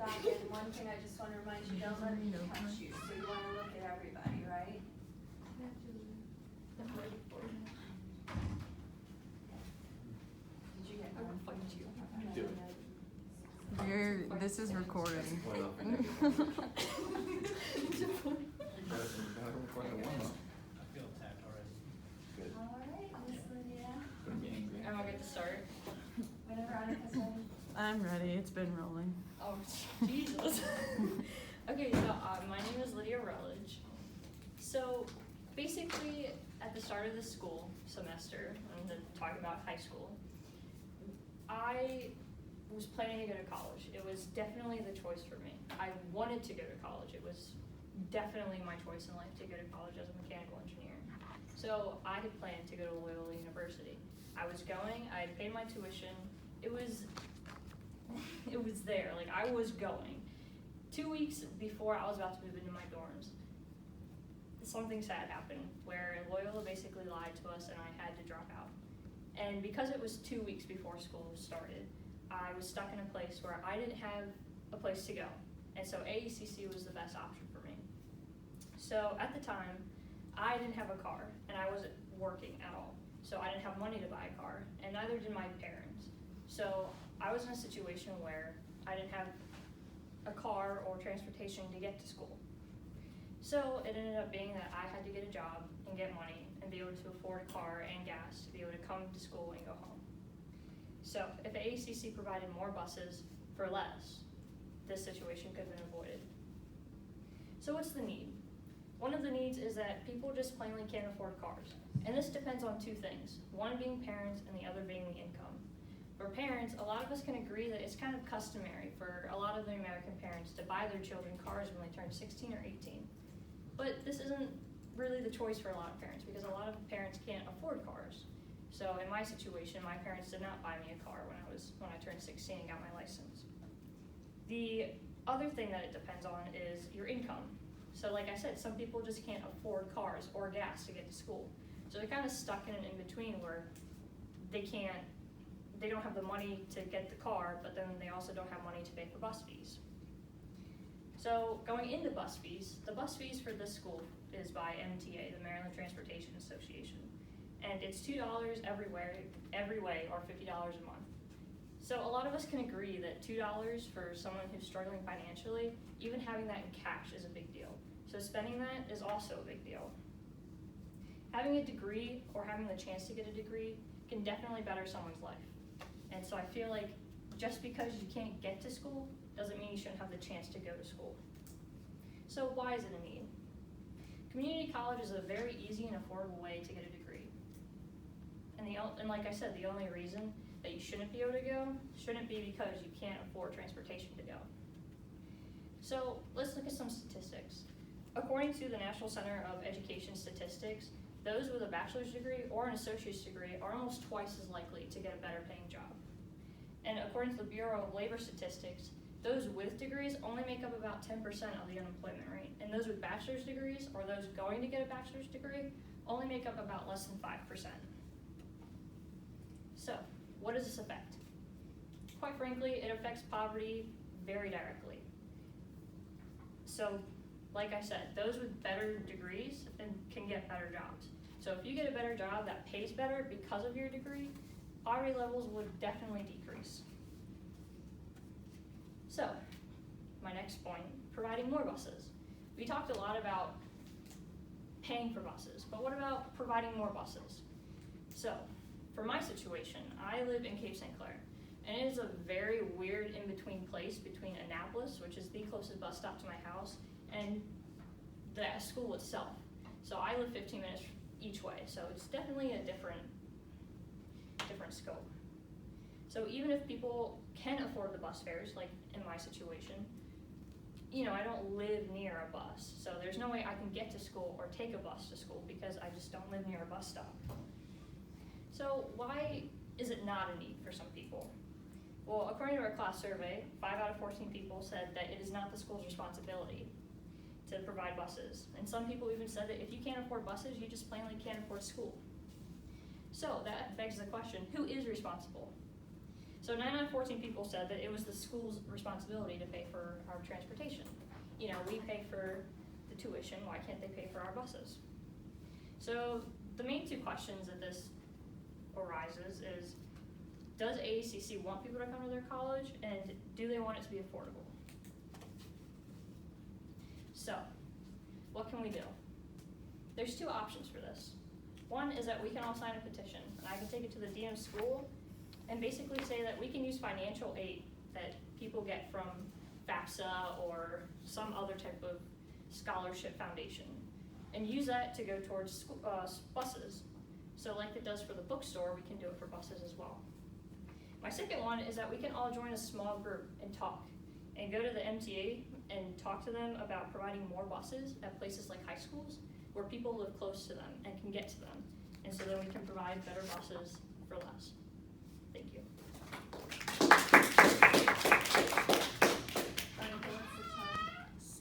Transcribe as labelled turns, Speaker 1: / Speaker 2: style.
Speaker 1: back end, one thing I just want to remind you, don't let me touch you. So you want to look at everybody, right? Did you get
Speaker 2: I will fight you.
Speaker 3: Do it.
Speaker 4: This is recording.
Speaker 3: Well,
Speaker 2: I feel attacked already.
Speaker 3: Good.
Speaker 1: All right, Miss Lydia.
Speaker 3: Gonna be angry.
Speaker 2: Am I good to start?
Speaker 1: Whenever Annika's ready.
Speaker 4: I'm ready. It's been rolling.
Speaker 2: Oh, Jesus. Okay, so my name is Lydia Rutledge. So basically, at the start of the school semester, I'm talking about high school, I was planning to go to college. It was definitely the choice for me. I wanted to go to college. It was definitely my choice in life to go to college as a mechanical engineer. So I had planned to go to Loyola University. I was going, I had paid my tuition. It was there, like I was going. 2 weeks before I was about to move into my dorms, something sad happened where Loyola basically lied to us and I had to drop out. And because it was 2 weeks before school started, I was stuck in a place where I didn't have a place to go. And so AECC was the best option for me. So at the time, I didn't have a car and I wasn't working at all. So I didn't have money to buy a car and neither did my parents. So I was in a situation where I didn't have a car or transportation to get to school. So it ended up being that I had to get a job and get money and be able to afford a car and gas to be able to come to school and go home. So if AECC provided more buses for less, this situation could have been avoided. So what's the need? One of the needs is that people just plainly can't afford cars. And this depends on two things, one being parents and the other being the income. For parents, a lot of us can agree that it's kind of customary for a lot of the American parents to buy their children cars when they turn 16 or 18. But this isn't really the choice for a lot of parents because a lot of parents can't afford cars. So in my situation, my parents did not buy me a car when I turned 16 and got my license. The other thing that it depends on is your income. So like I said, some people just can't afford cars or gas to get to school. So they're kind of stuck in an in-between where they don't have the money to get the car, but then they also don't have money to pay for bus fees. So going into bus fees, the bus fees for this school is by MTA, the Maryland Transportation Association. And it's $2 every way, or $50 a month. So a lot of us can agree that $2 for someone who's struggling financially, even having that in cash is a big deal. So spending that is also a big deal. Having a degree or having the chance to get a degree can definitely better someone's life. And so I feel like just because you can't get to school doesn't mean you shouldn't have the chance to go to school. So why is it a need? Community college is a very easy and affordable way to get a degree. And like I said, the only reason that you shouldn't be able to go shouldn't be because you can't afford transportation to go. So let's look at some statistics. According to the National Center of Education Statistics, those with a bachelor's degree or an associate's degree are almost twice as likely to get a better paying job. And according to the Bureau of Labor Statistics, those with degrees only make up about 10% of the unemployment rate, and those with bachelor's degrees or those going to get a bachelor's degree only make up about less than 5%. So, what does this affect? Quite frankly, it affects poverty very directly. So, like I said, those with better degrees can get better jobs. So if you get a better job that pays better because of your degree, poverty levels would definitely decrease. So, my next point, providing more buses. We talked a lot about paying for buses, but what about providing more buses? So, for my situation, I live in Cape St. Clair, and it is a very weird in-between place between Annapolis, which is the closest bus stop to my house, and the school itself. So I live 15 minutes each way, so it's definitely a different scope. So even if people can afford the bus fares, like in my situation, I don't live near a bus, so there's no way I can get to school or take a bus to school because I just don't live near a bus stop. So why is it not a need for some people? Well, according to our class survey, 5 out of 14 people said that it is not the school's responsibility to provide buses. And some people even said that if you can't afford buses, you just plainly can't afford school. So that begs the question, who is responsible? So 9 out of 14 people said that it was the school's responsibility to pay for our transportation. You know, we pay for the tuition, why can't they pay for our buses? So the main two questions that this arises is, does AACC want people to come to their college, and do they want it to be affordable? So, what can we do? There's two options for this. One is that we can all sign a petition, and I can take it to the dean of school and basically say that we can use financial aid that people get from FAFSA or some other type of scholarship foundation, and use that to go towards school, buses. So like it does for the bookstore, we can do it for buses as well. My second one is that we can all join a small group and talk, and go to the MTA and talk to them about providing more buses at places like high schools where people live close to them and can get to them. And so then we can provide better buses for less.